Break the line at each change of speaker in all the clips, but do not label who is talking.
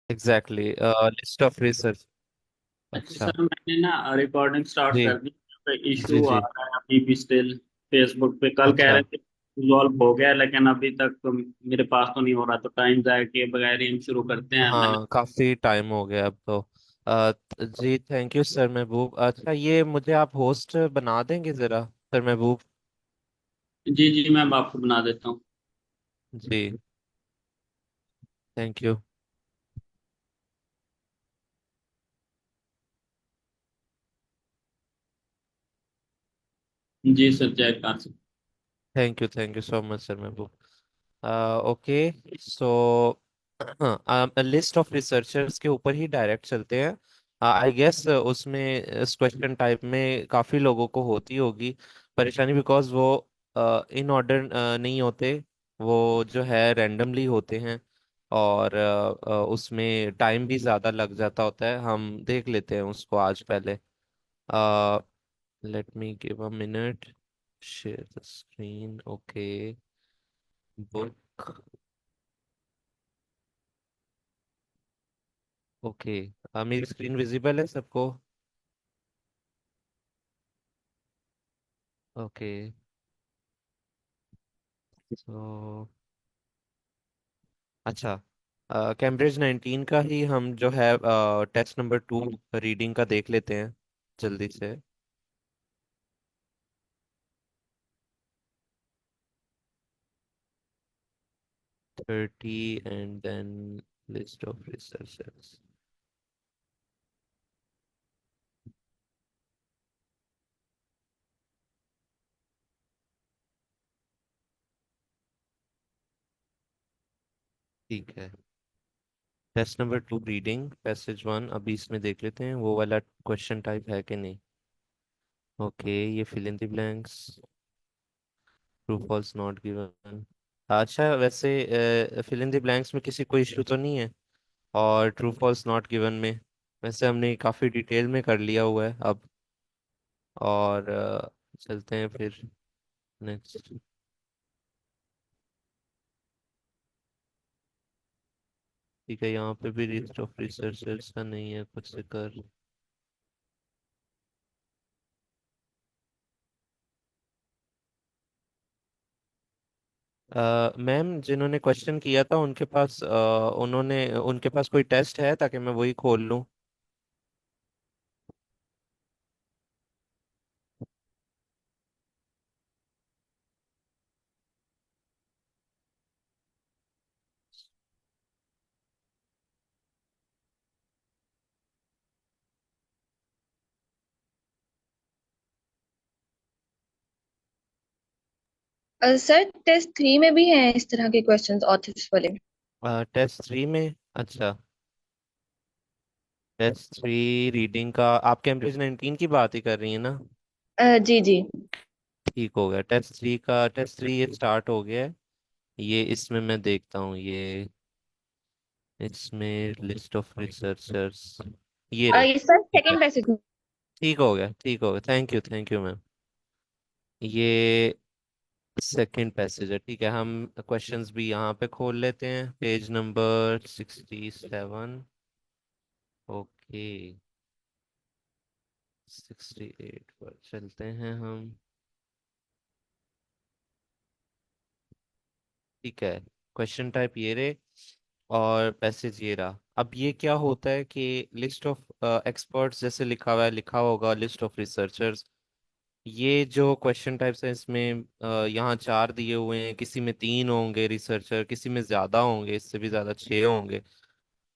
Exactly, list of research.
अच्छा
अच्छा।
Sir, मैंने ना रिकॉर्डिंग स्टार्ट
जी
कर दी।
जी
इशू आ
जी।
रहा है अभी भी स्टिल। फेसबुक पे कल कह
अच्छा।
रहे थे रिजॉल्व हो गया, लेकिन अभी तक तो मेरे पास तो नहीं हो रहा, तो टाइम जाए के बगैर ही हम शुरू करते हैं मैंने।
हाँ, काफी टाइम हो गया अब तो। जी थैंक यू सर महबूब। अच्छा, ये मुझे आप होस्ट बना देंगे जरा, सर महबूब?
जी जी, मैं आपको बना देता हूँ।
जी थैंक यू।
जी सर, जय Kashi.
Thank you so much sir Mehboob. Okay, so list of researchers के ऊपर ही डायरेक्ट चलते हैं। आई गेस उसमें इस क्वेश्चन टाइप में काफ़ी लोगों को होती होगी परेशानी, बिकॉज वो इन ऑर्डर नहीं होते, वो जो है रैंडमली होते हैं। और उसमें टाइम भी ज़्यादा लग जाता होता है। हम देख लेते हैं उसको आज पहले। Let me give a minute, share the screen. Okay, book. Okay, मेरी स्क्रीन विजिबल है सबको? ओके, तो अच्छा, कैम्ब्रिज 19 का ही हम जो है टेस्ट नंबर 2 रीडिंग का देख लेते हैं जल्दी से। 30 and then list of researchers. ठीक है, टेस्ट नंबर 2 रीडिंग पैसेज 1 अभी इसमें देख लेते हैं वो वाला क्वेश्चन टाइप है कि नहीं। ओके, ये fill in the blanks, true false not given. अच्छा, वैसे फिल इन द ब्लैंक्स में किसी को इश्यू तो नहीं है? और ट्रू फॉल्स नॉट गिवन में वैसे हमने काफ़ी डिटेल में कर लिया हुआ है अब। और चलते हैं फिर नेक्स्ट। ठीक है, यहाँ पे भी लिस्ट ऑफ रिसर्चर्स का नहीं है कुछ जिक्र। मैम, जिन्होंने क्वेश्चन किया था उनके पास उन्होंने उनके पास कोई टेस्ट है ताकि मैं वही खोल लूँ?
सर टेस्ट 3 में भी हैं इस तरह के क्वेश्चंस ऑथर्स वाले।
टेस्ट 3 में? अच्छा, टेस्ट 3 रीडिंग का आप कैम्ब्रिज 19 की बात ही कर रही हैं ना?
जी जी।
ठीक हो गया, टेस्ट 3 ये स्टार्ट हो गया है। ये इसमें मैं देखता हूँ, ये इसमें लिस्ट ऑफ रिसर्चर्स ये रहे।
ये सर
ठीक है,
सेकंड पैसेज।
ठीक हो गया, थैंक यू मैम। ये सेकंड पैसेज है, ठीक है। हम क्वेश्चंस भी यहाँ पे खोल लेते हैं, पेज नंबर 67। ओके, 68 पर चलते हैं हम। ठीक है, क्वेश्चन टाइप ये रहे और पैसेज ये रहा। अब ये क्या होता है कि लिस्ट ऑफ एक्सपर्ट्स जैसे लिखा हुआ है, लिखा होगा लिस्ट ऑफ रिसर्चर्स। ये जो क्वेश्चन टाइप्स है इसमें यहाँ 4 दिए हुए हैं, किसी में 3 होंगे रिसर्चर, किसी में ज्यादा होंगे, इससे भी ज्यादा 6 होंगे।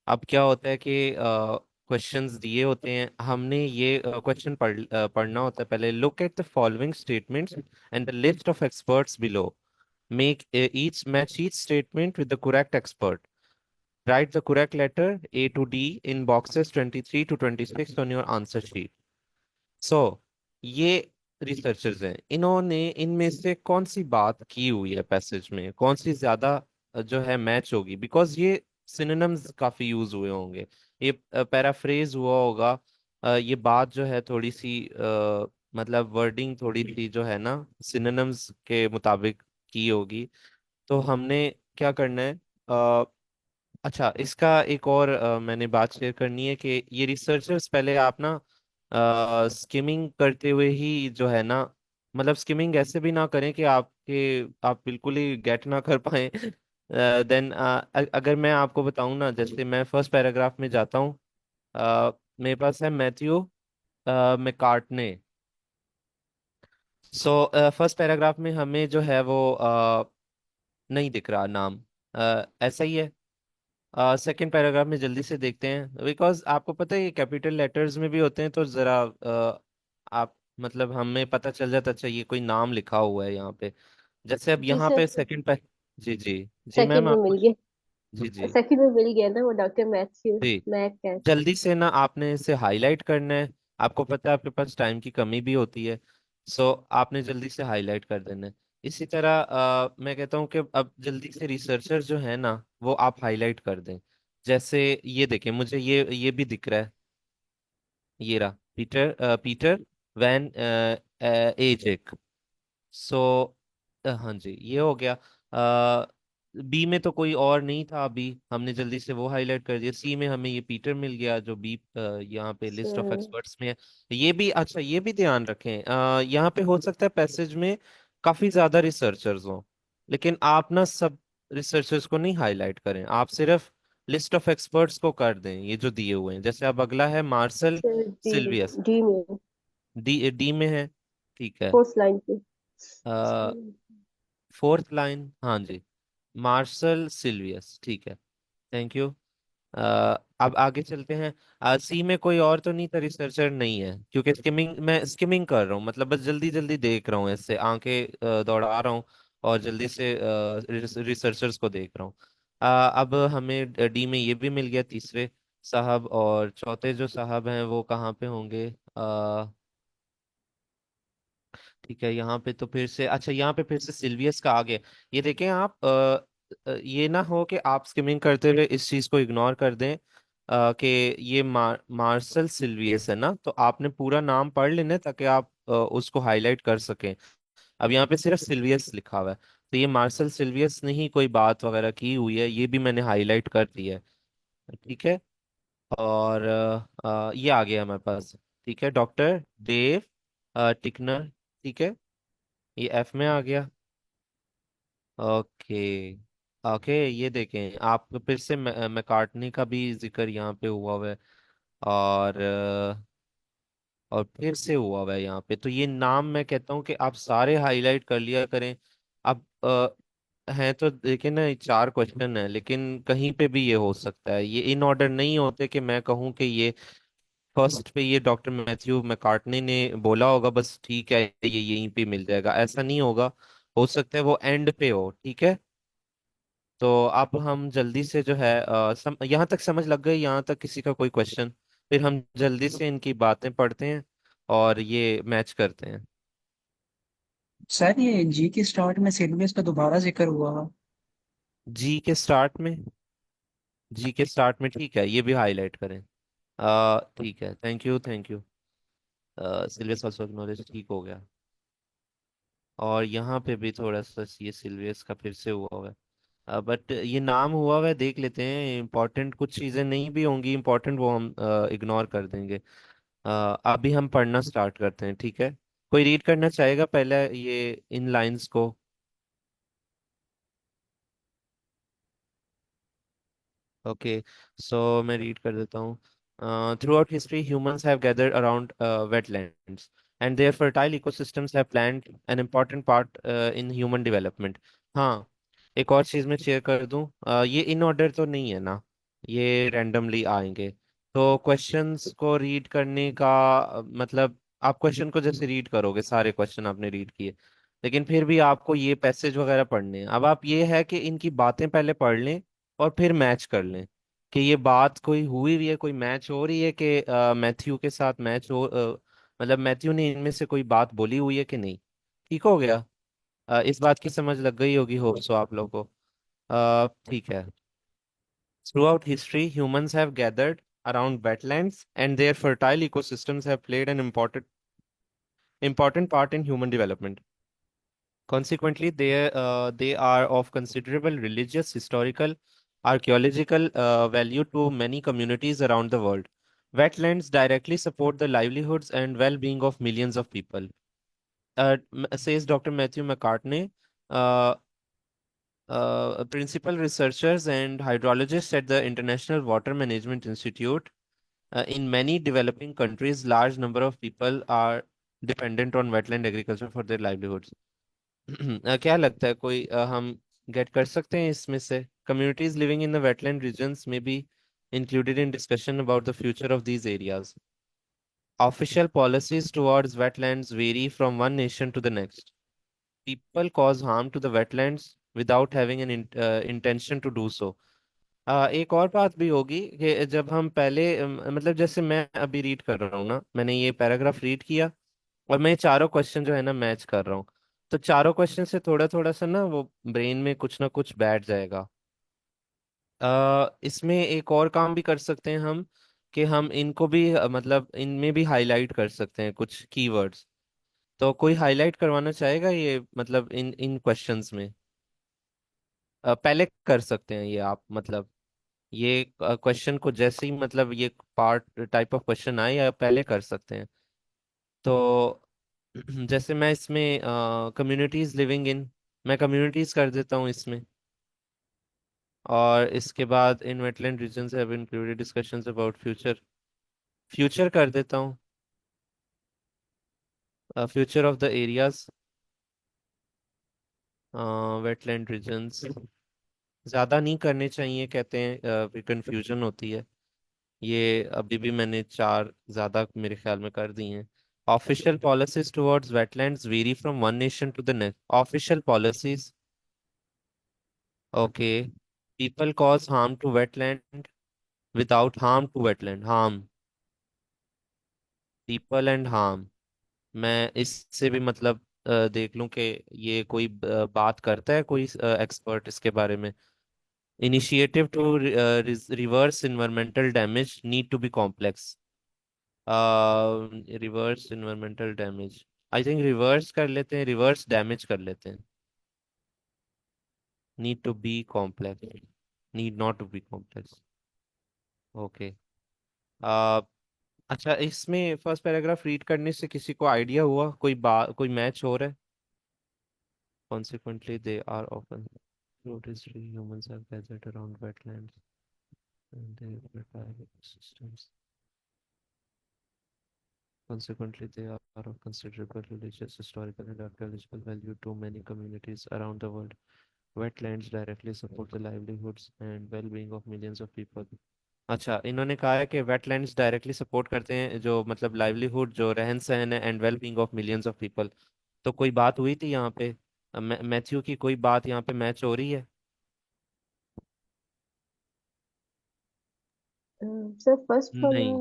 अब क्या होता है कि क्वेश्चंस दिए होते हैं, हमने ये क्वेश्चन पढ़ना होता है पहले। Look at the following statements and the list of experts below, make each match each statement with the correct expert, write the correct letter A to D in boxes 23 to 26 on your answer sheet. सो ये researchers हैं, इन्होंने इनमें से कौन सी बात की हुई है पैसेज में, कौन सी ज्यादा जो है मैच होगी, बिकॉज ये सिनोनिम्स काफी यूज हुए होंगे, ये पैराफ्रेज हुआ होगा। ये बात जो है थोड़ी सी मतलब वर्डिंग थोड़ी सी जो है ना सिनोनिम्स के मुताबिक की होगी। तो हमने क्या करना है, अच्छा, इसका एक और मैंने बात शेयर करनी है कि ये रिसर्चर्स पहले आप ना स्किमिंग करते हुए ही जो है ना, मतलब स्किमिंग ऐसे भी ना करें कि आप बिल्कुल ही गेट ना कर पाए। देन अगर मैं आपको बताऊं ना, जैसे मैं फर्स्ट पैराग्राफ में जाता हूँ, मेरे पास है मैथ्यू मैकार्टने। सो फर्स्ट पैराग्राफ में हमें जो है वो नहीं दिख रहा नाम, ऐसा ही है। सेकंड पैराग्राफ में जल्दी से देखते हैं, बिकॉज आपको पता है ये कैपिटल लेटर्स में भी होते हैं, तो जरा आप मतलब हमें पता चल जाता, अच्छा ये कोई नाम लिखा हुआ है यहाँ पे। जैसे अब
जी
यहाँ
सर,
पे सेकंड पे। जी जी। जी मैम,
सेकंड में
आपको।
मिल गया।
जी जी।
सेकंड में मिल गया ना वो, डॉक्टर मैथ्यू
जी,
मैक।
जल्दी से ना आपने इसे हाईलाइट करना है। आपको पता है आपके पास टाइम की कमी भी होती है, सो आपने जल्दी से हाईलाइट कर देना है। इसी तरह मैं कहता हूँ कि अब जल्दी से रिसर्चर जो है ना, वो आप हाईलाइट कर दें। जैसे ये देखें, मुझे ये भी दिख रहा है, ये रहा, पीटर पीटर वैन एजेक। सो हाँ जी, ये हो गया। बी में तो कोई और नहीं था, अभी हमने जल्दी से वो हाईलाइट कर दिया। सी में हमें ये पीटर मिल गया, जो बी यहाँ पे लिस्ट ऑफ
सर
एक्सपर्ट्स में है। ये भी अच्छा, ये भी ध्यान रखें, यहाँ पे हो सकता है पैसेज में काफी ज्यादा रिसर्चर्स हों, लेकिन आप ना सब रिसर्चर्स को नहीं हाईलाइट करें, आप सिर्फ लिस्ट ऑफ एक्सपर्ट्स को कर दें, ये जो दिए हुए हैं। जैसे अब अगला है Marshall
sir D
Sylvius.
D में,
डी डी में है, ठीक है।
फोर्थ लाइन पे।
फोर्थ लाइन, हाँ जी, मार्शल सिल्वियस, ठीक है। Thank you. अब आगे चलते हैं। सी में कोई और तो नहीं था, रिसर्चर नहीं है, क्योंकि स्किमिंग, मैं स्किमिंग कर रहा हूँ, मतलब बस जल्दी जल्दी देख रहा हूँ, ऐसे आंखें दौड़ा रहा हूँ और जल्दी से रिसर्चर्स को देख रहा हूँ। अब हमें डी में ये भी मिल गया, तीसरे साहब, और चौथे जो साहब हैं वो कहाँ पे होंगे? ठीक है, यहाँ पे तो फिर से, अच्छा यहाँ पे फिर से सिल्वियस का आ गया। ये देखें आप, ये ना हो कि आप स्किमिंग करते हुए इस चीज को इग्नोर कर दें, कि ये मार्शल सिल्वियस है ना, तो आपने पूरा नाम पढ़ लेना है ताकि आप उसको हाईलाइट कर सकें। अब यहाँ पे सिर्फ सिल्वियस लिखा हुआ है, तो ये मार्शल सिल्वियस ने ही कोई बात वगैरह की हुई है, ये भी मैंने हाईलाइट कर दिया है। ठीक है। और ये आ गया हमारे पास। ठीक है, डॉक्टर डेव टिकनर। ठीक है, ये एफ में आ गया। ओके। ओके, ये देखें आप, फिर से मैकार्टनी का भी जिक्र यहाँ पे हुआ हुआ है, और और फिर से हुआ हुआ है यहाँ पे, तो ये नाम मैं कहता हूँ कि आप सारे हाईलाइट कर लिया करें। अब हैं तो देखिए ना, ये चार क्वेश्चन है, लेकिन कहीं पे भी ये हो सकता है, ये इन ऑर्डर नहीं होते कि मैं कहूँ कि ये फर्स्ट पे ये डॉक्टर मैथ्यू मैकार्टनी ने बोला होगा, बस ठीक है ये यहीं पे मिल जाएगा, ऐसा नहीं होगा। हो सकता है वो एंड पे हो। ठीक है, तो अब हम जल्दी से जो है यहाँ तक समझ लग गई, यहाँ तक किसी का कोई क्वेश्चन? फिर हम जल्दी से इनकी बातें पढ़ते हैं और ये मैच करते हैं।
सर ये जी के स्टार्ट में सिलेबस का दोबारा जिक्र हुआ।
जी के स्टार्ट में, जी के स्टार्ट में, ठीक है, ये भी हाईलाइट करें। ठीक है, thank you thank you. Silvius also acknowledge, ठीक हो गया। और यहाँ पे भी थोड़ा सा ये सिल्वियस का फिर से हुआ हुआ है, बट ये नाम हुआ हुआ है, देख लेते हैं, इंपॉर्टेंट कुछ चीज़ें नहीं भी होंगी इंपॉर्टेंट, वो हम इग्नोर कर देंगे। अभी हम पढ़ना स्टार्ट करते हैं, ठीक है। कोई रीड करना चाहेगा पहले ये इन लाइंस को? ओके, सो मैं रीड कर देता हूँ। Through out history humans have gathered around wetlands and their fertile ecosystems have played an important part in human development। हाँ, एक और चीज़ मैं शेयर कर दूँ, ये इन ऑर्डर तो नहीं है ना, ये रैंडमली आएंगे। तो क्वेश्चंस को रीड करने का मतलब, आप क्वेश्चन को जैसे रीड करोगे, सारे क्वेश्चन आपने रीड किए, लेकिन फिर भी आपको ये पैसेज वगैरह पढ़ने हैं। अब आप ये है कि इनकी बातें पहले पढ़ लें और फिर मैच कर लें कि ये बात कोई हुई भी है, कोई मैच हो रही है कि मैथ्यू के साथ मैच हो, मतलब मैथ्यू ने इनमें से कोई बात बोली हुई है कि नहीं। ठीक हो गया। इस बात की समझ लग गई होगी होप सो आप लोगों को। ठीक है। Throughout history, humans have gathered around wetlands, and their fertile ecosystems have played an important part in human development. Consequently, they are of considerable religious, historical, archaeological value to many communities around the world. Wetlands directly support the livelihoods and well-being of millions of people. Says Dr. Matthew McCartney, uh, principal researchers and hydrologists at the International Water Management Institute. In many developing countries, large number of people are dependent on wetland agriculture for their livelihoods. क्या लगता है कोई हम gate कर सकते हैं इसमें से? Communities living in the wetland regions may be included in discussion about the future of these areas. Official policies towards wetlands vary from one nation to the next. People cause harm to the wetlands without having an intention to do so. एक और बात भी होगी कि जब हम पहले मतलब जैसे मैं अभी रीड कर रहा हूँ ना, मैंने ये पैराग्राफ रीड किया और मैं ये चारों क्वेश्चन जो है ना मैच कर रहा हूँ, तो चारों क्वेश्चन से थोड़ा थोड़ा सा ना वो ब्रेन में कुछ ना कुछ बैठ जाएगा। इसमें एक और काम भी कर सकते हैं हम कि हम इनको भी मतलब इनमें भी हाईलाइट कर सकते हैं कुछ कीवर्ड्स। तो कोई हाईलाइट करवाना चाहेगा ये मतलब इन इन क्वेश्चंस में? पहले कर सकते हैं ये आप मतलब ये क्वेश्चन को जैसे ही मतलब ये पार्ट टाइप ऑफ क्वेश्चन आए या पहले कर सकते हैं। तो जैसे मैं इसमें कम्युनिटीज लिविंग इन, मैं कम्युनिटीज कर देता हूँ इसमें। और इसके बाद in wetland regions have included discussions about future, future कर देता हूँ, future of the areas wetland regions. ज़्यादा नहीं करने चाहिए कहते हैं, फिर कंफ्यूजन होती है। ये अभी भी मैंने चार ज़्यादा मेरे ख्याल में कर दी हैं। Official policies towards wetlands vary from one nation to the next. Official policies, okay. People cause harm to wetland without harm to wetland, harm people and harm. मैं इससे भी मतलब देख लूं कि ये कोई बात करता है कोई एक्सपर्ट इसके बारे में। Initiative to reverse environmental damage need to be complex. Reverse environmental damage, I think reverse कर लेते हैं, रिवर्स डैमेज कर लेते हैं। Need to be complex, need not to be complex, okay. अच्छा, इसमें फर्स्ट पैराग्राफ रीड करने से किसी को आइडिया हुआ, कोई बात कोई मैच हो रहा है? Consequently, they are often throughout history, humans have gathered around wetlands and they prepare systems. Consequently, they are of considerable religious, historical, and archaeological value to many communities around the world. Wetlands directly support the livelihoods and well-being of millions of people. अच्छा, इन्होंने कहा है कि wetlands directly support करते हैं जो मतलब livelihood, जो रहन सहन है, and well being of millions of people. तो कोई बात हुई थी यहाँ पे मैथ्यू की, कोई बात यहाँ पे मैच हो रही है?
So first for
नहीं।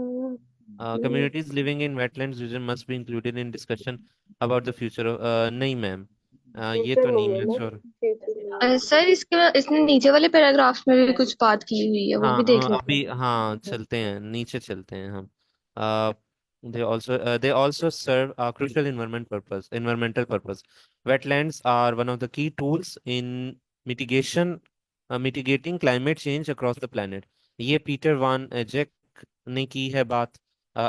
the
Communities living in wetlands region must be included in discussion about the future of नहीं मैम, ये
future
तो नहीं
नहीं है ना,
मैच हो रहा।
future नहीं है।
सर इसने नीचे वाले पैराग्राफ्स में भी कुछ बात की हुई है, वो
हाँ
भी देख लेते
अभी हाँ चलते हैं, नीचे चलते हैं हम। They also serve a crucial environmental purpose. Wetlands are one of the key tools in mitigating climate change across the planet. ये पीटर वान एजेक ने की है बात। अ,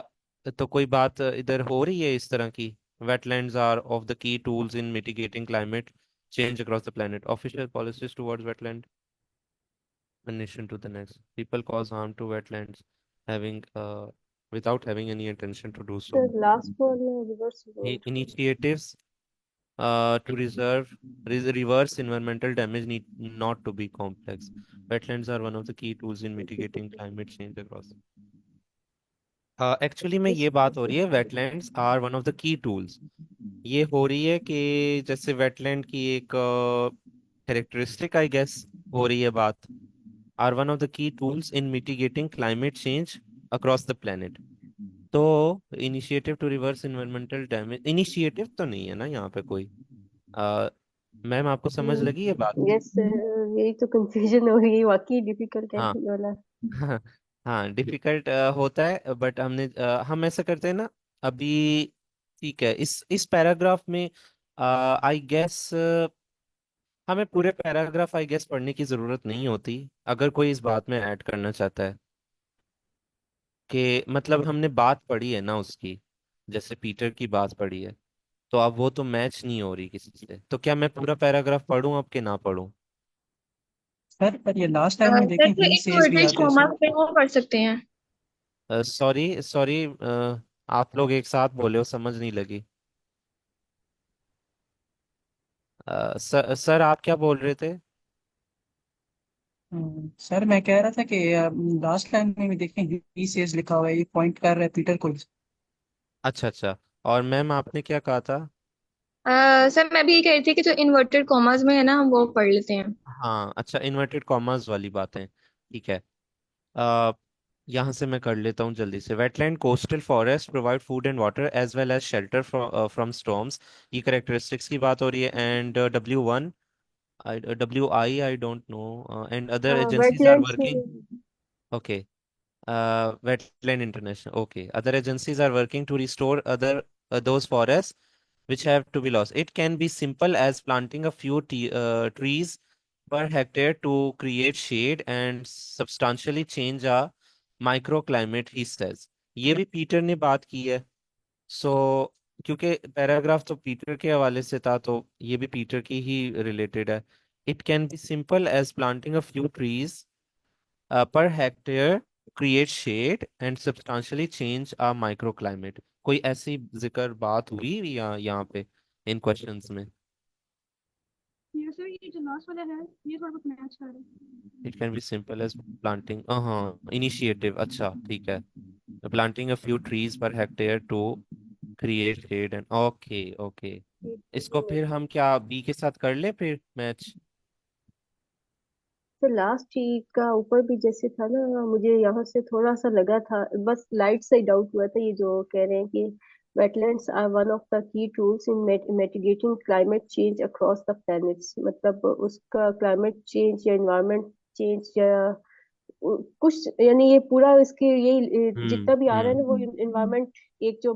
तो कोई बात इधर हो रही है इस तरह की? Wetlands are of the key tools in mitigating climate change across the planet. Official policies towards wetland one nation to the next. People cause harm to wetlands having without having any intention to do so.
The last one reverse road.
Initiatives to reverse environmental damage need not to be complex. Wetlands are one of the key tools in mitigating climate change across. Actually में ये बात हो रही है wetlands are one of the key tools. ये हो रही है कि जैसे वेटलैंड की एक कैरेक्टरिस्टिक आई गेस हो रही है बात, are one of the key tools in mitigating climate change across the planet. तो initiative to reverse environmental damage, initiative तो नहीं है ना यहाँ पे कोई? मैम आपको समझ लगी ये बात?
यस यही तो कंफ्यूजन हो रही है, वाकई डिफिकल्ट है
हाँ
ये वाला।
हाँ डिफिकल्ट होता है, बट हम ऐसा करते हैं ना अभी। ठीक है, इस पैराग्राफ में आई गेस हमें पूरे पैराग्राफ आई गेस पढ़ने की जरूरत नहीं होती, अगर कोई इस बात में ऐड करना चाहता है कि मतलब हमने बात पढ़ी है ना उसकी, जैसे पीटर की बात पढ़ी है, तो अब वो तो मैच नहीं हो रही किसी से, तो क्या मैं पूरा पैराग्राफ पढ़ूं अब के ना पढ़ूं?
सर पर ये लास्ट लाइन में
सर
देखें
जो
ही सेज भी
इन्वर्टेड
आते हैं सर।
कॉमा पे वो पढ़ सकते हैं।
सॉरी सॉरी, आप लोग एक साथ बोले हो, समझ नहीं लगी। सर आप क्या बोल रहे थे?
सर मैं कह रहा था कि लास्ट लाइन में भी देखें ही सेज लिखा हुआ है, ये पॉइंट कर रहा है पीटर को।
अच्छा अच्छा। और मैम आपने क्या कहा था?
सर मैं भी ये कह रही थी कि जो इन्वर्टेड कॉमास में है ना हम वो पढ़ लेते हैं।
हाँ अच्छा, इन्वर्टेड कॉमर्स वाली बातें, ठीक है। आ, यहाँ से मैं कर लेता हूँ जल्दी से। Wetland coastal forest provide food and water as well as shelter from storms, ये करेक्टरिस्टिक्स की बात हो रही है। And W1, WI don't know, and other agencies are
wetlands
working. Okay, wetland international, okay, other agencies are working to restore other those forests which have to be lost. It can be simple as planting a few trees per hectare to create shade and substantially change a microclimate, he says. ये भी Peter ने बात की है। सो क्योंकि paragraph तो Peter के हवाले से था, तो ये भी पीटर की ही रिलेटेड है। It can be simple as planting a few trees per hectare, create shade and substantially change our microclimate। कोई ऐसी जिक्र बात हुई या यहाँ पे इन क्वेश्चंस में?
ये सर ये जो लास्ट वाला है ये थोड़ा बहुत मैच कर रहा है।
It can be simple as planting, हाँ इनिशिएटिव, अच्छा ठीक है, planting a few trees per hectare to create shade and, okay okay. इसको फिर हम क्या बी के साथ कर ले फिर मैच?
तो लास्ट चीज का ऊपर भी जैसे था ना, मुझे यहाँ से थोड़ा सा लगा था, बस लाइट से डाउट हुआ था, ये जो कह रहे हैं कि wetlands are one of the key tools in mitigating climate change across the planets, मतलब उसका क्लाइमेट चेंज या एनवायरमेंट चेंज या कुछ, यानी ये पूरा इसके ये जितना भी आ रहा है ना वो
हम्म।
इन्वायरमेंट, एक जो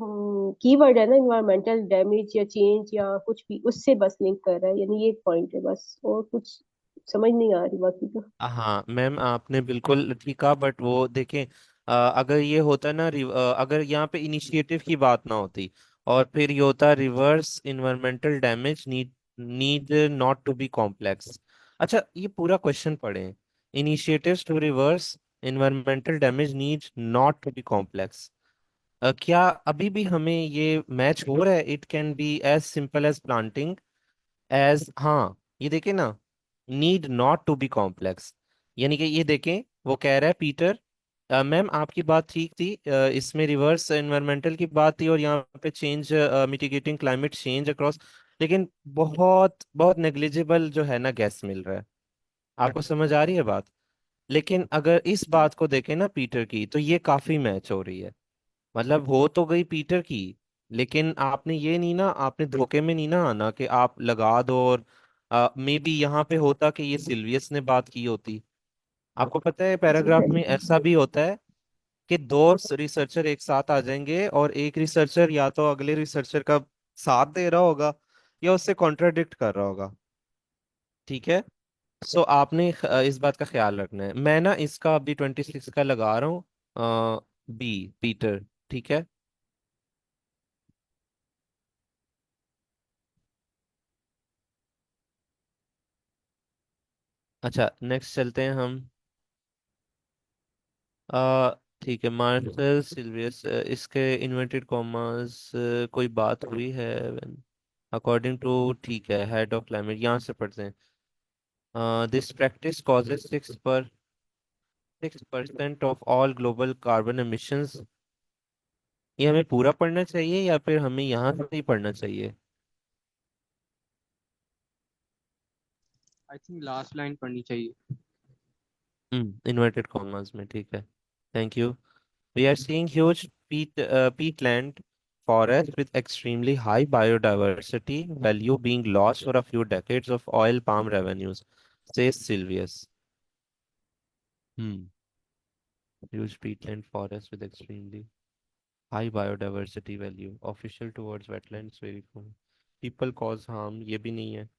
कीवर्ड है ना इन्वायरमेंटल डैमेज या चेंज या कुछ भी, उससे बस लिंक कर रहा है, यानी ये एक पॉइंट है बस, और कुछ समझ नहीं आ रही बाकी तो।
हाँ मैम आपने बिल्कुल ठीक कहा, बट वो देखें, अगर ये होता ना अगर यहाँ पे इनिशिएटिव की बात ना होती और फिर ये होता reverse environmental damage need not to be complex. अच्छा ये पूरा क्वेश्चन पढ़ें, initiatives to reverse environmental damage need not to be complex. क्या अभी भी हमें ये मैच हो रहा है? It can be as simple as planting as, हाँ ये देखें ना, need not to be complex, यानी कि ये देखें वो कह रहा है पीटर, मैम आपकी बात ठीक थी, इसमें रिवर्स एनवायरमेंटल की बात थी और यहाँ पे change, mitigating climate change across, लेकिन बहुत बहुत नेग्लिजिबल जो है ना गैस मिल रहा है। आपको समझ आ रही है बात? लेकिन अगर इस बात को देखें ना पीटर की, तो ये काफी मैच हो रही है। मतलब हो तो गई पीटर की, लेकिन आपने ये नहीं ना, आपने धोखे में नहीं ना आना कि आप लगा दो और मे बी यहाँ पे होता कि ये सिल्वियस ने बात की होती। आपको पता है पैराग्राफ में ऐसा भी होता है कि दो रिसर्चर एक साथ आ जाएंगे और एक रिसर्चर या तो अगले रिसर्चर का साथ दे रहा होगा या उससे कॉन्ट्राडिक्ट कर रहा होगा, ठीक है। सो आपने इस बात का ख्याल रखना है। मैं ना इसका अभी 26 का लगा रहा हूँ, बी, पीटर, ठीक है। अच्छा नेक्स्ट चलते हैं हम। आ ठीक है, मार्शल सिल्वियस, इसके इन्वर्टेड कॉमास कोई बात हुई है? अकॉर्डिंग टू, ठीक है, हेड ऑफ क्लाइमेट, यहाँ से पढ़ते हैं। This practice causes 6% of all global carbon emissions. ये हमें पूरा पढ़ना चाहिए या फिर हमें यहाँ से ही पढ़ना चाहिए?
आई थिंक लास्ट लाइन पढ़नी चाहिए।
इन्वर्टेड कॉमास में, ठीक है, thank you. We are seeing huge peatland forests with extremely high biodiversity value being lost for a few decades of oil palm revenues, says Sylvius. Hmm. Huge peatland forests with extremely high biodiversity value. Official towards wetlands very cool. People cause harm, ये भी नहीं है।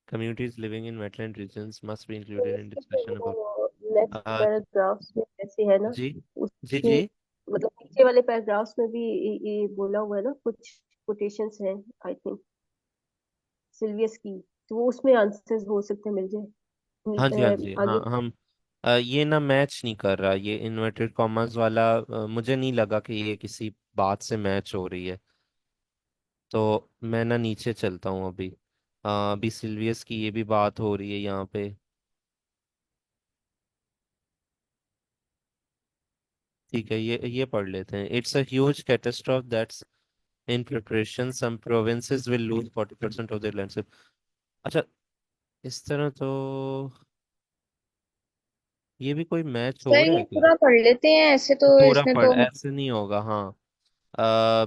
communities living in wetland regions must be
तो
included in
इसके फिर
discussion about
वो next
uh,
paragraphs में ऐसे है ना,
जी जी
उसमें
जी
मतलब नीचे वाले पैराग्राफ्स में भी ये बोला हुआ है ना, कुछ कोटेशंस हैं आई थिंक सिल्वियस की, तो वो उसमें आंसर्स हो सकते हैं मिल जाए
हाँ जी हाँ जी हाँ
आगे।
हम ये ना मैच नहीं कर रहा, ये इन्वर्टेड कॉमास वाला मुझे नहीं लगा कि ये किसी बात से मैच हो रही है। तो मैं ना नीचे चलता हूँ अभी। अभी सिल्वियस की ये भी बात हो रही है यहाँ पे। ठीक है, ये पढ़ लेते हैं। It's a huge catastrophe that's in preparation, some provinces will lose 40% of their landscape. अच्छा, इस तरह तो ये भी कोई मैच हो
सर
रहा
ये
है क्या?
पूरा पढ़ लेते हैं, ऐसे तो
पूरा
इसमें
पढ़
तो
ऐसे नहीं होगा, हाँ। अ,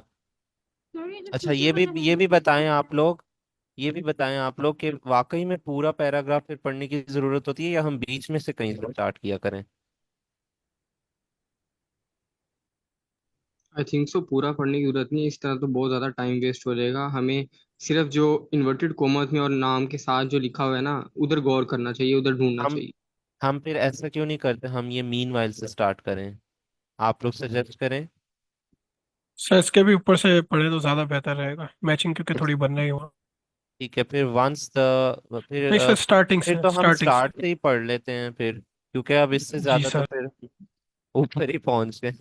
सर ये जो
अच्छा,
फ्यूचर वाला है
ये भी बताएं
ये
आप लोग। ये भी बताएं आप लोग कि वाकई में पूरा पैराग्राफ फिर पढ़ने की जरूरत होती है या हम बीच में से कहीं से स्टार्ट किया करें?
आई थिंक सो पूरा पढ़ने की जरूरत नहीं है, इस तरह तो बहुत ज़्यादा टाइम वेस्ट हो जाएगा हमें। सिर्फ जो इन्वर्टेड कॉमर्स में और नाम के साथ जो लिखा हुआ है ना, उधर गौर करना चाहिए, उधर ढूंढना
हम
चाहिए।
हम फिर ऐसा क्यों नहीं करते, हम ये मीन वाइल से स्टार्ट करें? आप लोग सजेस्ट करें।
सर इसके भी ऊपर से पढ़े तो ज्यादा बेहतर रहेगा, मैचिंग क्योंकि थोड़ी बन रही हुआ।
ठीक है, फिर वंस द
नहीं सर, स्टार्टिंग
फिर
से,
तो हम
स्टार्टिंग से।
स्टार्ट से ही पढ़ लेते हैं फिर, क्योंकि अब इससे
जी
ज्यादा तो
सर।
फिर ऊपर ही पहुंच गए।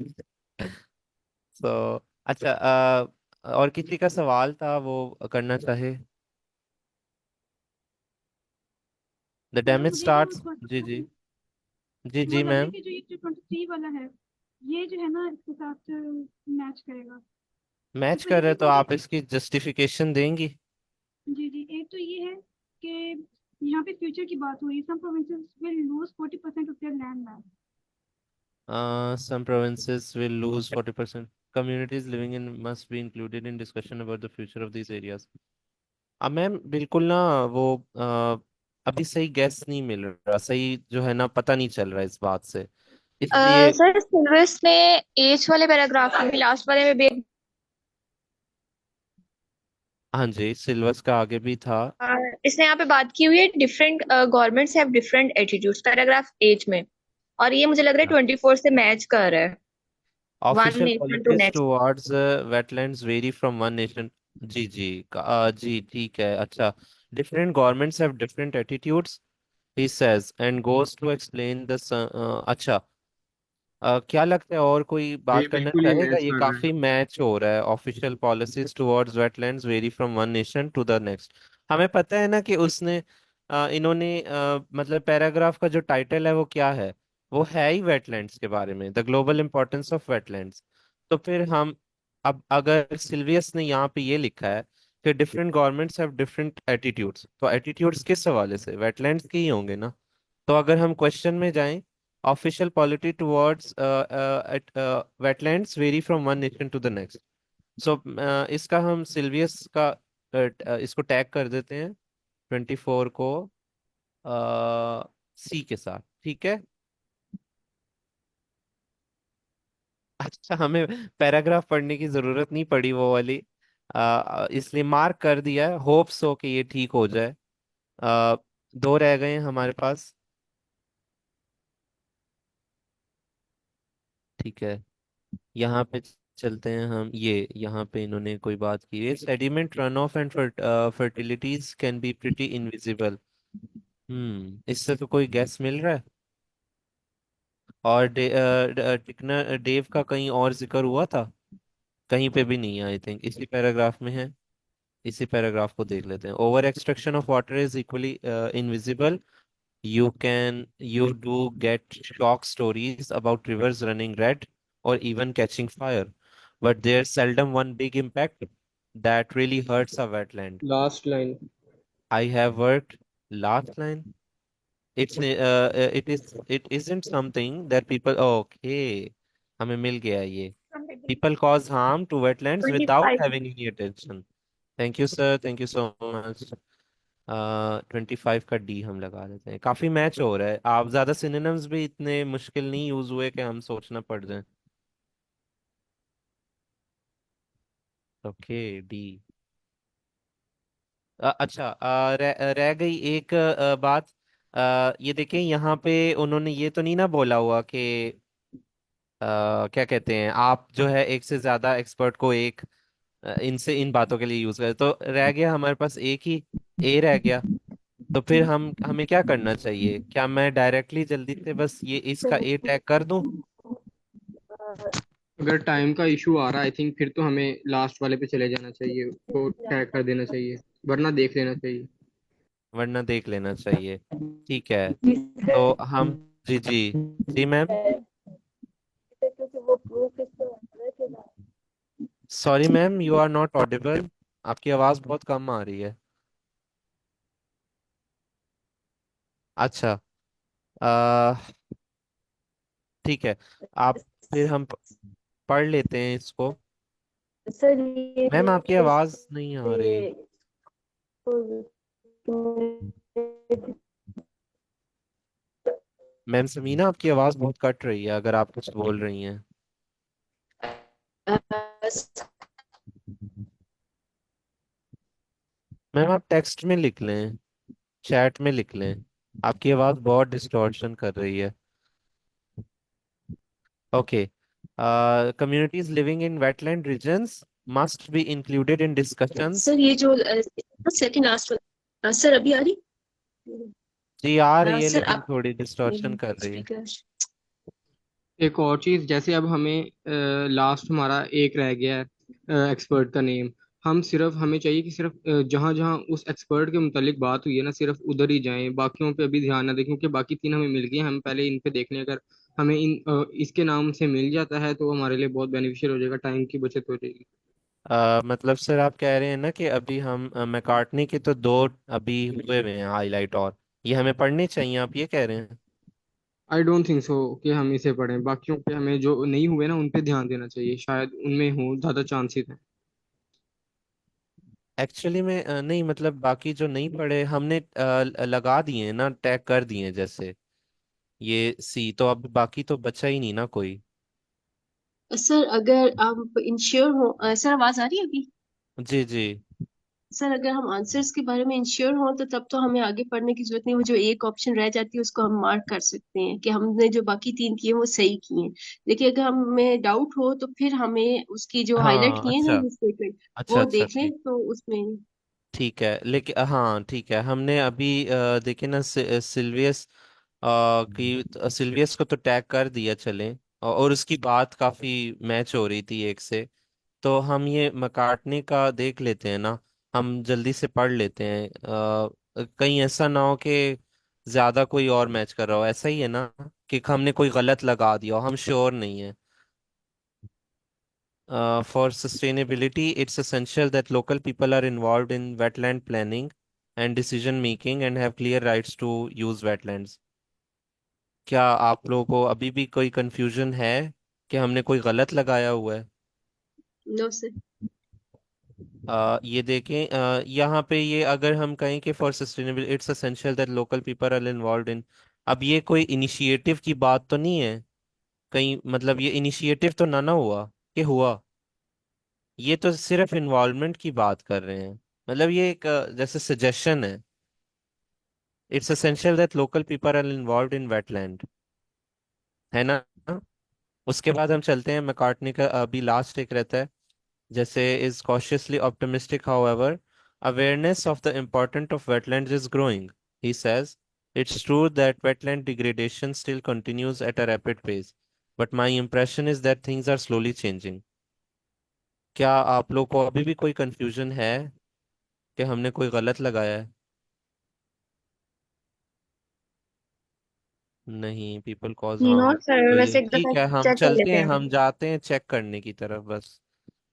तो अच्छा, और किसी का सवाल था वो करना चाहे? द
सर
डैमेज
मुझे जो
स्टार्ट्स।
थोड़ा
जी जी। जी
वो
जी
लग रहा है
मैम।
कि जो ये जो 23 वाला है ये जो है ना इसके साथ मैच करेगा।
मैच
क्योंकि
कर रहे
देखिए
तो
वो
आप इसकी जस्टिफिकेशन देंगी?
जी जी एक तो ये है कि यहाँ पे फ्यूचर की बात हो रही है, some provinces will lose 40% of their land mass.
Some provinces will lose 40%. Communities living in must be included in discussion about the future of these areas. अब मैम बिल्कुल ना वो अभी सही गैस नहीं मिल रहा, सही जो है ना पता नहीं चल रहा इस बात से, इसलिए।
सर सिल्वस ने एज वाले पैराग्राफ में भी लास्ट वाले में भी
हाँ जी, सिलेबस का आगे भी था।
इसने यहाँ पे बात की हुई है, different governments have different attitudes, paragraph H में। और ये मुझे लग रहा है 24 से मैच कर रहा है, one
official
nation to
politics
next.
Towards wetlands vary from one nation. जी जी जी ठीक है। अच्छा, different governments have different attitudes, he says and goes to explain this। अच्छा, क्या लगता है और कोई
ये
बात करना
बिल्कुल ही
चाहेगा?
मैच
ये
कर रहा है।
काफी मैच हो रहा है। Official policies towards wetlands vary from one nation to the next. हमें पता है ना कि उसने इन्होंने मतलब पैराग्राफ का जो टाइटल है वो क्या है? वो है ही वेटलैंड्स के बारे में, the global importance of wetlands. तो फिर हम, अब अगर सिल्वियस ने यहाँ पे ये लिखा है कि different governments have different attitudes, तो एटीट्यूड्स किस हवाले से? वेटलैंड्स के ही होंगे ना। तो अगर हम क्वेश्चन में जाएं, official polity towards wetlands vary from one nation to the next. So इसका हम सिल्वियस का इसको टैग कर देते हैं 24 को सी के साथ, ठीक है। अच्छा, हमें पैराग्राफ पढ़ने की जरूरत नहीं पड़ी वो वाली, इसलिए मार्क कर दिया है। होप सो कि ये ठीक हो जाए। अ, दो रह गए हैं हमारे पास। ठीक है, यहाँ पे चलते हैं हम। ये यहाँ पे इन्होंने कोई बात की है, sediment run off and fertilities can be pretty invisible. इससे तो कोई गैस मिल रहा है? और डेव का कहीं और जिक्र हुआ था? कहीं पे भी नहीं है, आई थिंक इसी पैराग्राफ में है। इसी पैराग्राफ को देख लेते हैं। Over extraction of water is equally invisible. You do get shock stories about rivers running red or even catching fire, but there's seldom one big impact that really hurts a wetland.
Last line.
I have worked last line. It isn't something that people, oh, okay, हमें मिल गया ये। People cause harm to wetlands without
25।
having any attention. Thank you sir, thank you so much। 25 का D हम लगा देते हैं। काफी match हो रहा है। आप ज्यादा सिनोनिम्स भी इतने मुश्किल नहीं यूज हुए कि हम सोचना पड़ जाए। Okay, D. अच्छा, रह गई एक बात। ये देखें यहाँ पे उन्होंने ये तो नहीं ना बोला हुआ कि क्या कहते हैं, आप जो है एक से ज्यादा एक्सपर्ट को एक इनसे इन बातों के लिए यूज करें। तो रह गया हमारे पास एक ही ए रह गया। तो फिर हमें क्या करना चाहिए? क्या मैं डायरेक्टली जल्दी से बस ये इसका ए टैग कर दूं?
अगर टाइम का इशू आ रहा है आई थिंक फिर तो हमें लास्ट वाले पे चले जाना चाहिए, उसको टैग कर देना चाहिए, वरना देख लेना चाहिए।
वरना देख लेना चाहिए। ठीक है। तो हम, जी जी, जी मैम।
क्योंकि वो प्रूफ इसमें होता है कि
sorry ma'am, you are not audible. आपकी आवाज बहुत कम आ रही है। अच्छा। आ, ठीक है। आप, फिर हम पढ़ लेते हैं इसको।
सर
मैम आपकी
ये
आवाज नहीं आ रही। मैम समीना, आपकी आवाज बहुत कट रही है अगर आप कुछ बोल रही हैं। मैम आप टेक्स्ट में लिख लें, चैट में लिख लें। आपकी आवाज बहुत डिस्टॉर्शन कर रही है। Okay. Communities living in wetland regions must be included in discussions.
Sir ये जो सेकंड लास्ट सर अभी आ रही
जी आ रही है
सर
लेकिन
आप
थोड़ी डिस्टॉर्शन कर रही है।
स्पीकर
एक और चीज, जैसे अब हमें लास्ट हमारा एक रह गया है एक्सपर्ट का नेम, हम सिर्फ हमें चाहिए कि सिर्फ जहां जहां उस एक्सपर्ट के मुतालिक बात हुई है ना सिर्फ उधर ही जाएं, बाकियों पे अभी ध्यान ना दें, क्योंकि बाकी तीन हमें मिल गए, हम पहले इन पे देख लें। अगर हमें इसके नाम से मिल जाता है तो हमारे लिए बहुत बेनिफिशियल हो जाएगा, टाइम की बचत हो जाएगी।
मतलब सर आप कह रहे हैं ना कि अभी हम मैकार्टनी के तो दो अभी हुए हुए हैं हाईलाइट, और ये हमें पढ़ने चाहिए, आप ये कह रहे हैं?
आई डोंट थिंक सो कि हम इसे पढ़ें, बाकियों पे हमें जो नहीं हुए ना उन पे ध्यान देना चाहिए, शायद उनमें हो ज्यादा चांसेस हैं।
एक्चुअली में नहीं, मतलब बाकी जो नहीं पढ़े हमने लगा दिए हैं ना, टैग कर दिए हैं जैसे ये सी, तो अब बाकी तो बचा ही नहीं ना कोई।
सर अगर आप इंश्योर हो सर आवाज आ रही है अभी
जी जी।
सर अगर हम आंसर्स के बारे में इंश्योर हो तो तब तो हमें आगे पढ़ने की जरूरत नहीं, वो जो एक ऑप्शन रह जाती है उसको हम मार्क कर सकते हैं कि हमने जो बाकी तीन किए वो सही किए हैं। देखिए अगर हमें डाउट हो तो फिर हमें उसकी जो हाईलाइट
हाँ
किए
अच्छा,
हैं स्टेटमेंट
अच्छा
वो
अच्छा
देख लें
ठीक।
तो उसमें
ठीक है, लेकिन हाँ ठीक है, हमने अभी देखे ना सिल्वियस सिल्वियस को तो टैग कर दिया चले, और उसकी बात काफी मैच हो रही थी एक से। तो हम ये मकाटने का देख लेते हैं ना, हम जल्दी से पढ़ लेते हैं। कहीं ऐसा ना हो कि ज्यादा कोई और मैच कर रहा हो, ऐसा ही है ना कि हमने कोई गलत लगा दिया हो, हम श्योर नहीं है। For sustainability, it's essential that local people are involved in wetland planning and decision making and have clear rights to use wetlands. क्या आप लोगों को अभी भी कोई कंफ्यूजन है कि हमने कोई गलत लगाया हुआ है?
No sir.
ये देखें, यहाँ पे ये अगर हम कहें कि for sustainable it's essential that local people are involve in, अब ये कोई इनिशिएटिव की बात तो नहीं है कहीं? मतलब ये इनिशिएटिव तो ना हुआ कि हुआ, ये तो सिर्फ इन्वॉल्वमेंट की बात कर रहे हैं। मतलब ये एक जैसे सजेशन है। It's essential that local people are involve in wetland, है ना? उसके बाद हम चलते हैं मैकार्टनी का, अभी लास्ट एक रहता है जैसे is cautiously optimistic, however, awareness of the importance of wetlands is growing. He says, it's true that wetland degradation still continues at a rapid pace, but my impression is that things are slowly changing. क्या आप लोग को अभी भी कोई confusion है कि हमने कोई गलत लगाया है? नहीं, people cause
no
harm
sir,
तो
वैसे एक दफा
ठीक है, हम
चेक कर
चलते
लेते
हैं,
हैं।
हम जाते हैं चेक करने की तरफ बस।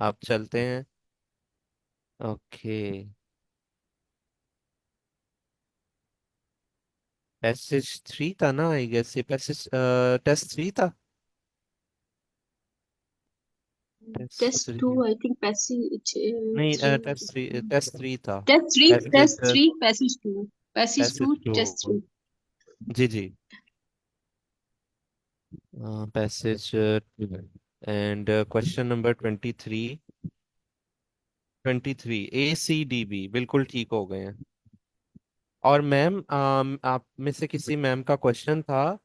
आप चलते हैं। ओके। पैसेज 3 था ना, आई गेस ये पैसेज टेस्ट 3 था। Test
test two
3
I think passage
नहीं,
थ्री
टेस्ट 3 था।
Test
passage
three passage two
passage 2।
Test three
जी जी। Passage and question number 23। 23 ACDB बिल्कुल ठीक हो गए हैं। और मैम आप में से किसी मैम का क्वेश्चन था,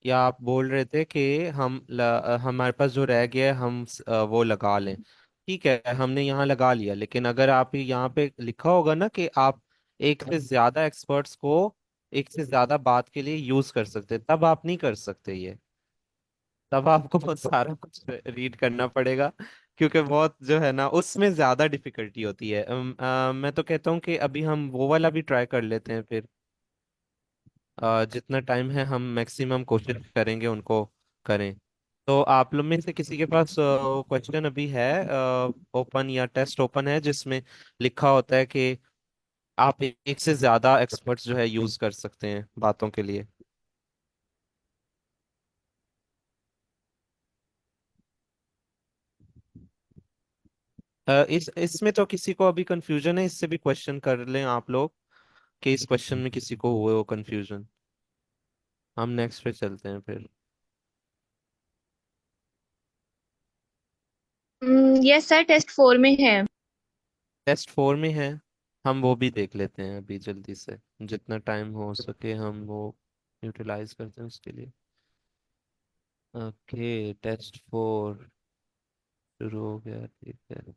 या आप बोल रहे थे कि हमारे पास जो रह गया है हम वो लगा लें। ठीक है, हमने यहाँ लगा लिया, लेकिन अगर आप यहाँ पे लिखा होगा ना कि आप एक से ज्यादा एक्सपर्ट्स को एक से ज्यादा बात के लिए यूज कर सकते, तब आप नहीं कर सकते ये। तब आपको बहुत सारा कुछ रीड करना पड़ेगा, क्योंकि बहुत जो है ना उसमें ज्यादा डिफिकल्टी होती है। मैं तो कहता हूँ कि अभी हम वो वाला भी ट्राई कर लेते हैं फिर। जितना टाइम है हम मैक्सिमम कोशिश करेंगे उनको करें। तो आप लोग में से किसी के पास क्वेश्चन अभी है ओपन, या टेस्ट ओपन है जिसमें लिखा होता है कि आप एक से ज्यादा एक्सपर्ट्स जो है यूज कर सकते हैं बातों के लिए? इस इसमें तो किसी को अभी कंफ्यूजन है, इससे भी क्वेश्चन कर लें आप लोग कि इस क्वेश्चन में किसी को हुए हो कंफ्यूजन। हम नेक्स्ट पे चलते हैं फिर।
यस सर, टेस्ट 4 में है।
टेस्ट 4 में है, हम वो भी देख लेते हैं अभी जल्दी से, जितना टाइम हो सके हम वो यूटिलाइज करते हैं उसके लिए। ओके, टेस्ट 4 शुरू हो गया, ठीक है।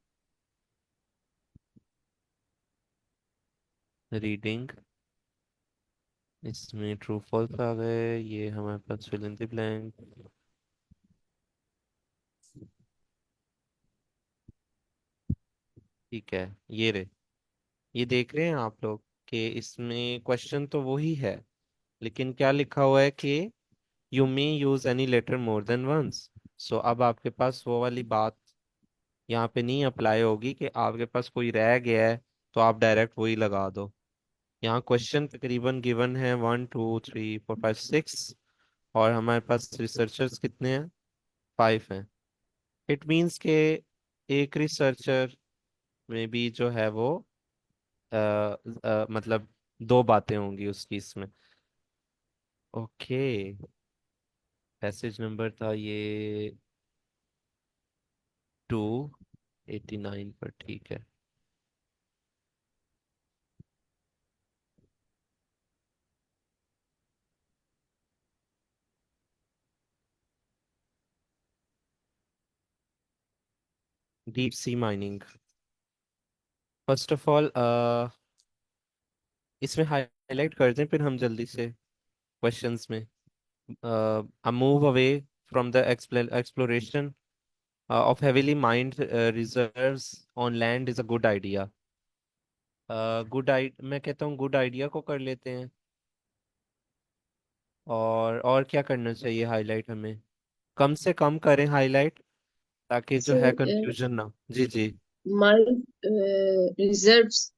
रीडिंग, इसमें ट्रू फॉल्स आ गए, ये हमारे पास फिल इन द ब्लैंक। ठीक है, ये देख रहे हैं आप लोग कि इसमें क्वेश्चन तो वही है, लेकिन क्या लिखा हुआ है कि you may use any letter more than once. So अब आपके पास वो वाली बात यहाँ पे नहीं अप्लाई होगी कि आपके पास कोई रह गया है तो आप डायरेक्ट वही लगा दो। यहाँ क्वेश्चन तकरीबन गिवन है 1 2 3 4 5 6, और हमारे पास रिसर्चर्स कितने हैं? 5 हैं। इट मीन्स के एक रिसर्चर में भी जो है वो मतलब दो बातें होंगी उसकी इसमें। ओके, पैसेज नंबर था ये 289 पर, ठीक है। Deep sea mining, first of all इसमें हाईलाइट कर दें फिर हम जल्दी से क्वेश्चंस में। a move away from the exploration of heavily mined reserves on land is a good idea। मैं कहता हूँ गुड आइडिया को कर लेते हैं। और क्या करना चाहिए हाईलाइट हमें? कम से कम करें हाईलाइट, ताकि जो है
सर
कंफ्यूजन ना। जी जी।
माइंड रिजर्व्स,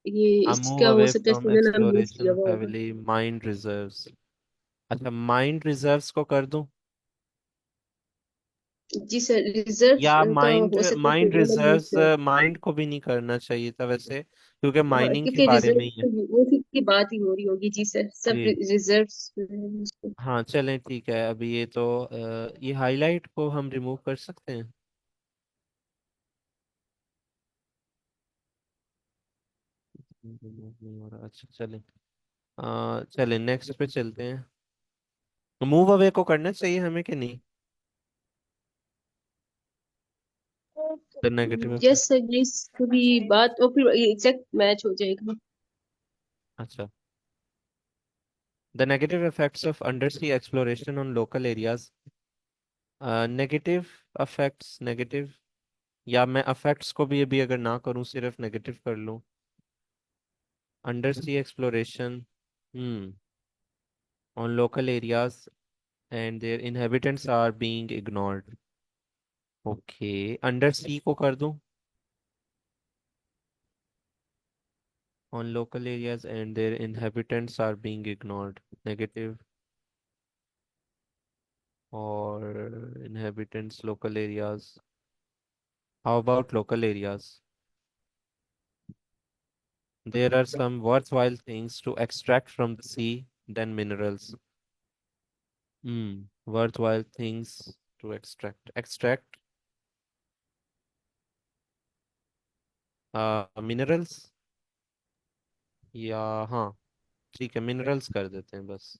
ये
a move
इसका हो
away
सकता है
from
स्टूडेंट नाम यूज
exploration
किया
of
हुआ होगा।
heavily mined reserves। अच्छा, माइंड रिजर्व्स को कर दूं,
जी सर, रिजर्व्स
या
का
माइंड
हो सकता है
माइंड
स्टूडेंट नाम यूज
रिजर्व्स?
किया।
माइंड को भी नहीं करना चाहिए था वैसे, क्योंकि
हाँ,
माइनिंग के
क्योंकि
बारे
रिजर्व
में ही है।
तो वो की बात ही हो रही होगी। जी सर, सब
जी
रिजर्व्स।
हाँ, चलें ठीक है। अभी ये तो ये हाईलाइट को हम रिमूव कर सकते हैं। रिमूव नहीं हो रहा, अच्छा चलें। चलें नेक्स्ट पे चलते हैं। मूव अवे को करना चाहिए हमें कि नहीं? The negative
yes
effect.
Sir, ये कभी बात और फिर एग्जैक्ट मैच हो जाएगा।
अच्छा, the negative effects of under C exploration on local areas. Negative affects, negative, या मैं अफेक्ट्स को भी अभी अगर ना करूं सिर्फ नेगेटिव कर लूं। Under C exploration on local areas and their inhabitants are being ignored। Okay, undersea को कर दूं, on local areas and their inhabitants are being ignored, negative, or inhabitants local areas, how about local areas? There are some worthwhile things to extract from the sea than minerals. Worthwhile things to extract. Minerals, या हाँ ठीक है, minerals कर देते हैं बस।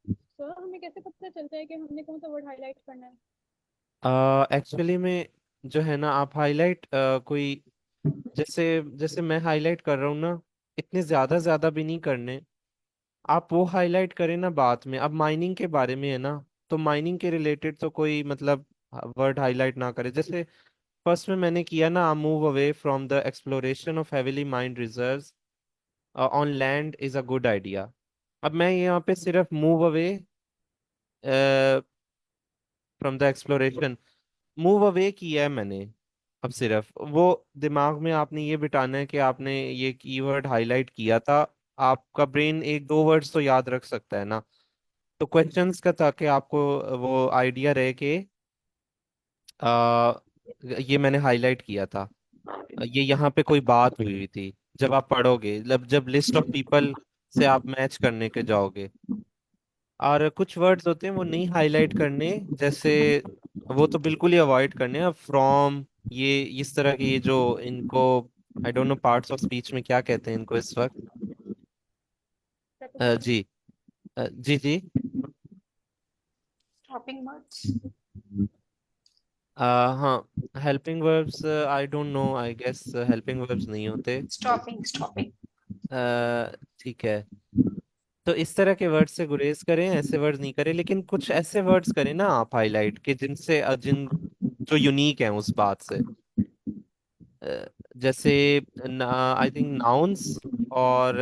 Sir हमें कैसे पता चलता है कि हमने कौन सा वर्ड हाईलाइट करना है?
एक्चुअली में जो है ना, आप हाईलाइट कोई, जैसे जैसे मैं हाईलाइट कर रहा हूँ ना, इतने ज्यादा ज्यादा भी नहीं करने। आप वो हाईलाइट करें ना बाद में। अब माइनिंग के बारे में है ना, तो माइनिंग के रिलेटेड तो कोई मतलब वर्ड हाईलाइट ना करे। जैसे फर्स्ट में मैंने किया ना, move away from the exploration of heavily mind reserves on land is a good idea. अब मैं यहाँ पे सिर्फ move away from the exploration, move away किया है मैंने। अब सिर्फ वो दिमाग में आपने ये बिठाना है कि आपने ये कीवर्ड हाईलाइट किया था। आपका ब्रेन एक दो वर्ड्स तो याद रख सकता है ना, तो क्वेश्चंस का, ताकि आपको वो आइडिया रहे कि आ, ये मैंने हाईलाइट किया था, ये यहाँ पे कोई बात हुई हुई थी। जब आप पढ़ोगे, जब लिस्ट ऑफ पीपल से आप मैच करने के जाओगे। और कुछ वर्ड्स होते हैं वो नहीं हाईलाइट करने, जैसे वो तो बिल्कुल ही अवॉइड करने। अब फ्रॉम, ये इस तरह के, ये जो इनको I don't know parts of speech में क्या कहते हैं इनको इस वक्त।
preposition,
जी, जी जी।
stopping words,
हाँ, helping verbs, I don't know, I guess helping verbs नहीं होते।
stopping.
ठीक है, तो इस तरह के वर्ड्स से गुरेज करें, ऐसे वर्ड्स नहीं करें। लेकिन कुछ ऐसे वर्ड्स करें ना आप हाईलाइट, के जिनसे जो यूनिक है उस बात से। अ, जैसे आई थिंक नाउन्स, और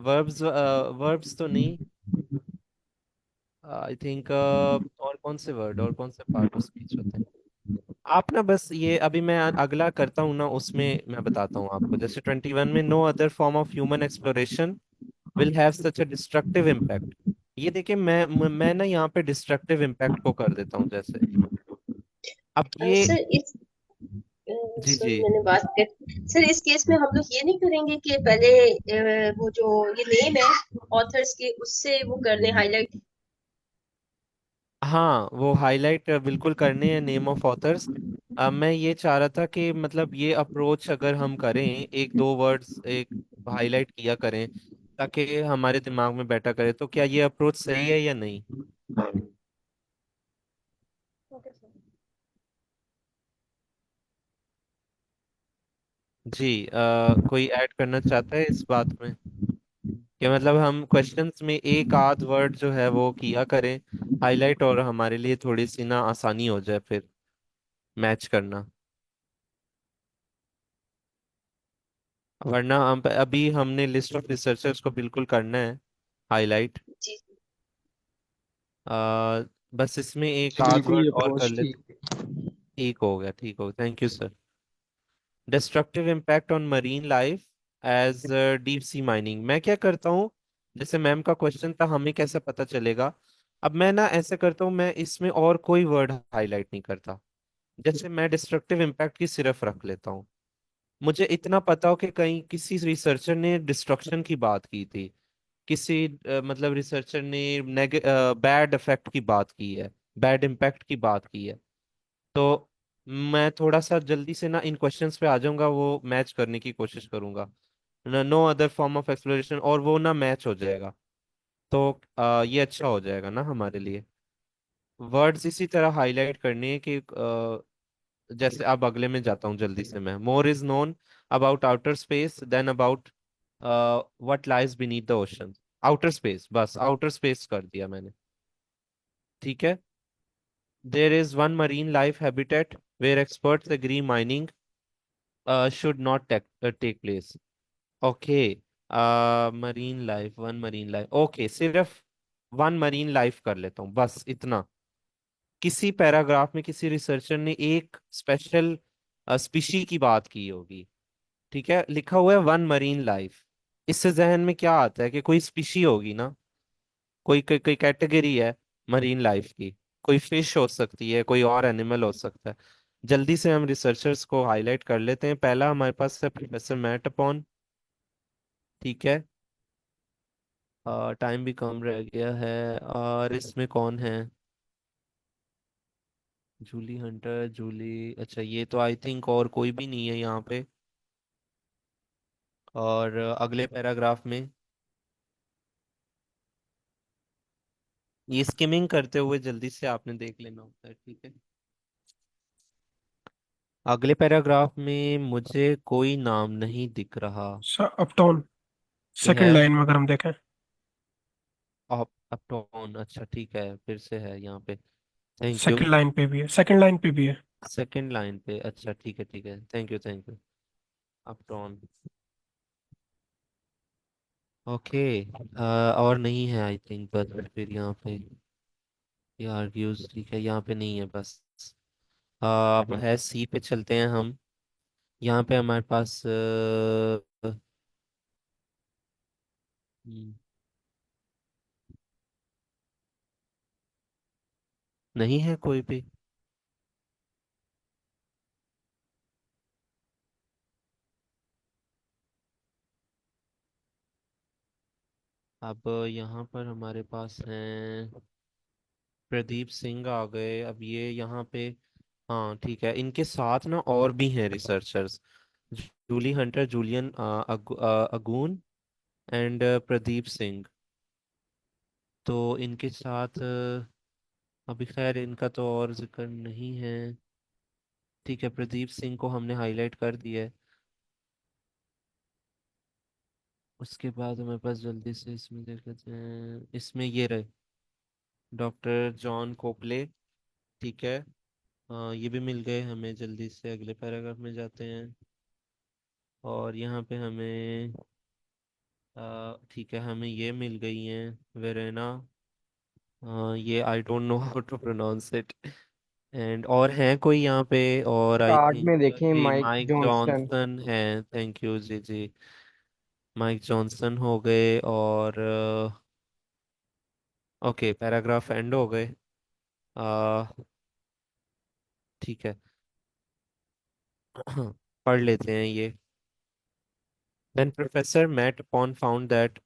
वर्ब्स, वर्ब्स तो नहीं, आई थिंक और कौन से वर्ड और कौन से पार्ट ऑफ स्पीच होते हैं। आप ना बस ये, अभी मैं अगला करता हूँ ना, उसमें मैं बताता हूँ आपको। जैसे 21 में, no other form of human exploration will have such a destructive impact. ये देखिए, मैं ना यहाँ पे डिस्ट्रक्टिव इम्पैक्ट को कर देता हूँ जैसे। अब ये,
सर इस
जी जी,
सॉरी मैंने बात कर सर इस केस में हम लोग ये नहीं करेंगे कि पहले वो जो ये नेम है ऑथर्स के उससे वो कर दें हाईलाइट।
हाँ वो हाईलाइट बिल्कुल करने हैं, नेम ऑफ ऑथर्स। मैं ये चाह रहा था कि मतलब ये अप्रोच अगर हम करें, एक दो वर्ड्स एक हाईलाइट किया करें, ताकि हमारे दिमाग में बैठा करे। तो क्या ये अप्रोच सही है या नहीं?
Okay sir.
जी, कोई ऐड करना चाहता है इस बात में, कि मतलब हम क्वेश्चंस में एक आध वर्ड जो है वो किया करें हाईलाइट, और हमारे लिए थोड़ी सी ना आसानी हो जाए फिर मैच करना। वरना हम अभी हमने लिस्ट ऑफ रिसर्चर्स को बिल्कुल करना है हाईलाइट।
जी
बस इसमें एक
जी
आध
बिल्कुल, ये
वर्ड और कर
अप्रोच
लेते।
ठीक।
ठीक हो गया, ठीक हो गया, thank you sir. Destructive impact on marine life as deep sea mining. मैं क्या करता हूँ, जैसे मैम का क्वेश्चन था हमें कैसे पता चलेगा, अब मैं ना ऐसे करता हूँ, मैं इसमें और कोई वर्ड हाईलाइट नहीं करता। जैसे मैं डिस्ट्रक्टिव इम्पैक्ट की सिर्फ रख लेता हूँ। मुझे इतना पता हो कि कहीं किसी रिसर्चर ने डिस्ट्रक्शन की बात की थी, किसी मतलब रिसर्चर ने बैड इफेक्ट की बात की है, बैड इम्पैक्ट की बात की है, तो मैं थोड़ा सा जल्दी से ना इन क्वेश्चंस पे आ जाऊंगा, वो मैच करने की कोशिश करूंगा। No other form of exploration, और वो ना मैच हो जाएगा। तो ये अच्छा हो जाएगा ना हमारे लिए। वर्ड्स इसी तरह हाईलाइट करने हैं कि जैसे अब अगले में जाता हूँ जल्दी से मैं। More is known about outer space than about what lies beneath the ocean. Outer space, बस आउटर स्पेस कर दिया मैंने। ठीक है। There is one marine life habitat where experts agree mining should not take place. Okay, marine life, one marine life, okay, सिर्फ one marine life कर लेता हूँ बस इतना। किसी पैराग्राफ में किसी रिसर्चर ने एक स्पेशल स्पीशी की बात की होगी, ठीक है, लिखा हुआ है वन मरीन लाइफ। इससे जहन में क्या आता है कि कोई स्पीशी होगी ना, कोई कैटेगरी है मरीन लाइफ की। कोई फिश हो सकती है, कोई और एनिमल हो सकता है। जल्दी से हम रिसर्चर्स को हाईलाइट कर लेते हैं। पहला हमारे पास है प्रोफेसर मैट अपॉन। ठीक है, टाइम भी कम रह गया है, और इसमें कौन है? जूली हंटर, जूली, अच्छा ये तो आई थिंक और कोई भी नहीं है यहाँ पे। और अगले पैराग्राफ में ये स्किमिंग करते हुए जल्दी से आपने देख लेना होता है, ठीक है। अगले पैराग्राफ में मुझे कोई नाम नहीं दिख रहा।
अपटाउन
ये है
सेकंड लाइन में अगर हम देखें।
अपटॉन, अच्छा ठीक है, फिर से है यहाँ पे। Thank you.
सेकंड लाइन पे भी है, सेकंड लाइन पे भी है।
सेकंड लाइन पे, अच्छा ठीक है ठीक है, thank you thank you. Upton, okay. और नहीं है आई थिंक, बस फिर यहाँ पे ये आर्ग्यूज, ठीक है यहाँ पे नहीं है बस। अब है सी पे चलते हैं हम। यहाँ पे हमारे पास हम्म, नहीं है कोई भी। अब यहाँ पर हमारे पास हैं प्रदीप सिंह आ गए, अब ये यहाँ पे। हाँ ठीक है, इनके साथ ना और भी हैं researchers. Julie Hunter, Julian Agoon and Pradeep Singh. तो इनके साथ अभी खैर इनका तो और जिक्र नहीं है। ठीक है, प्रदीप सिंह को हमने हाईलाइट कर दिया है। उसके बाद हमारे पास जल्दी से इसमें देख लेते हैं, इसमें ये रहे डॉक्टर जॉन कोपले, ठीक है। ये भी मिल गए हमें, जल्दी से अगले पैराग्राफ में जाते हैं। और यहाँ पे हमें ठीक है, हमें ये मिल गई हैं वेरेना। ये I don't know how to pronounce it. And और हैं कोई यहाँ पे, और आई
कार्ड
थिंक
में देखें
जी
माइक
माइक
जॉनसन।
जॉनसन है। थैंक यू जी जी। माइक जॉनसन हो गए, और ओके पैराग्राफ एंड हो गए। अ, ठीक है। पढ़ लेते हैं ये। Then Professor Matt upon found that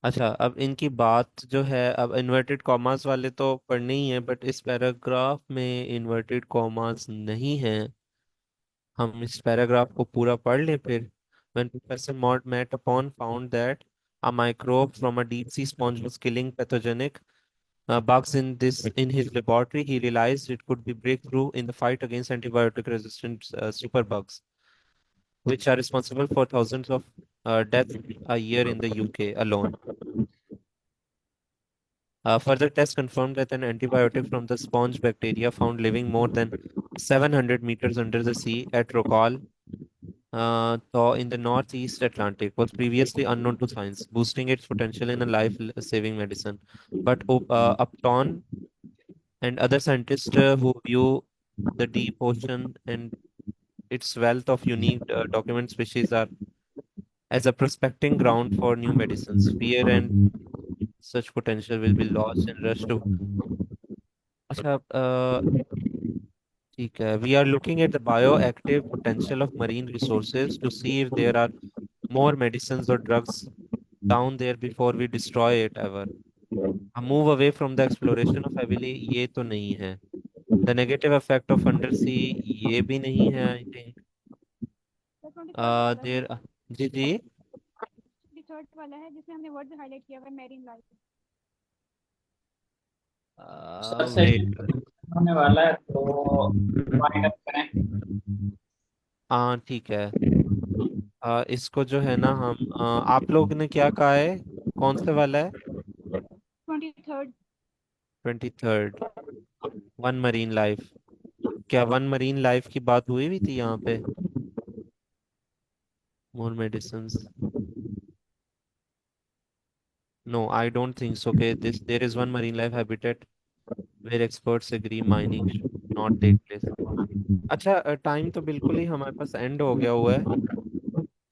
अच्छा, अब इनकी बात जो है, अब इन्वर्टेड कॉमास वाले तो पढ़ने ही है, बट इस पैराग्राफ में इन्वर्टेड कॉमास नहीं है। हम इस पैराग्राफ को पूरा पढ़ लें फिर। When Professor Matt upon found that a microbe from a deep sea sponge was killing pathogenic bugs in his laboratory, he realized it could be breakthrough in the fight against antibiotic resistant superbugs, which are responsible for thousands of deaths a year in the UK alone. Further tests confirmed that an antibiotic from the sponge bacteria found living more than 700 meters under the sea at Rockall, in the northeast Atlantic, was previously unknown to science, boosting its potential in a life-saving medicine. But Upton and other scientists who view the deep ocean and its wealth of unique document species are as a prospecting ground for new medicines. Fear and such potential will be lost in rush to। अच्छा ठीक है, we are looking at the bioactive potential of marine resources to see if there are more medicines or drugs down there before we destroy it ever। A move away from the exploration of heavily, ये तो नहीं है। The negative effect of undersea, ये भी नहीं है I think।
23rd वाला है।
there ji ji.
23rd वाला है जिसमें हमने वर्ड हाईलाइट किया हुआ है, मैरीन लाइफ।
सबसे
वेट,
होने वाला है तो फाइंड अप करें।
हाँ ठीक है। इसको जो है ना हम आप लोग ने क्या कहा है, कौन से वाला है?
23rd।
23rd, one marine life. क्या वन मरीन लाइफ की बात हुई भी थी यहाँ पे? More medicine, no I don't think so के this there is one marine life habitat where experts agree mining should not take place. अच्छा टाइम तो बिल्कुल ही हमारे पास एंड हो गया हुआ है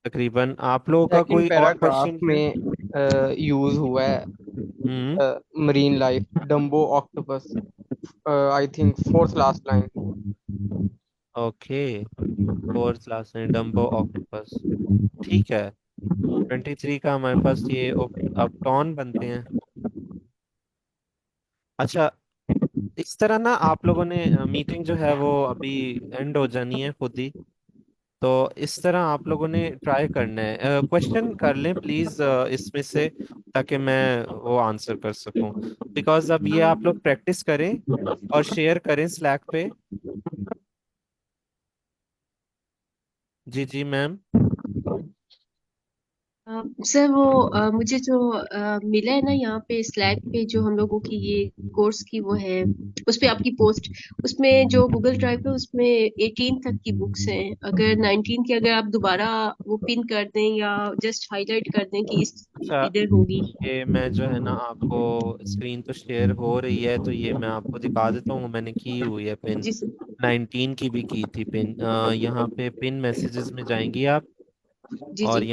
तकरीबन। आप लोगों का
सेकंड
कोई और
पैराग्राफ
क्वेश्चन है?
में यूज हुआ है
hmm,
marine life Dumbo octopus, I think fourth last line.
Okay, fourth class में डम्बो ऑक्टोपस, ठीक है। 23 का हमारे पास ये अपटॉन बनते हैं। अच्छा इस तरह ना आप लोगों ने मीटिंग जो है वो अभी एंड हो जानी है खुद ही। तो इस तरह आप लोगों ने ट्राई करना है, क्वेश्चन कर लें प्लीज इसमें से, ताकि मैं वो आंसर कर सकूं। बिकॉज अब ये आप लोग प्रैक्टिस करें और शेयर करें स्लैक पे। जी जी मैम।
सर वो मुझे जो मिला है ना यहाँ पे स्लैक पे जो हम लोगों की ये कोर्स की वो है, उस पे आपकी पोस्ट, उसमें जो गूगल ड्राइव है उसमें 18 तक की बुक्स हैं। अगर 19 की अगर आप दोबारा वो पिन कर दें या जस्ट हाईलाइट कर दें कि इस
अच्छा,
इधर होगी।
ये मैं जो है ना आपको स्क्रीन तो शेयर हो रही है, तो ये मैं आपको दिखा देता हूँ, मैंने की हुई है पिन।
जी सर।
19 की भी की थी पिन। यहाँ पे पिन मैसेजेस में जाएंगी आप,
जी
और
जी।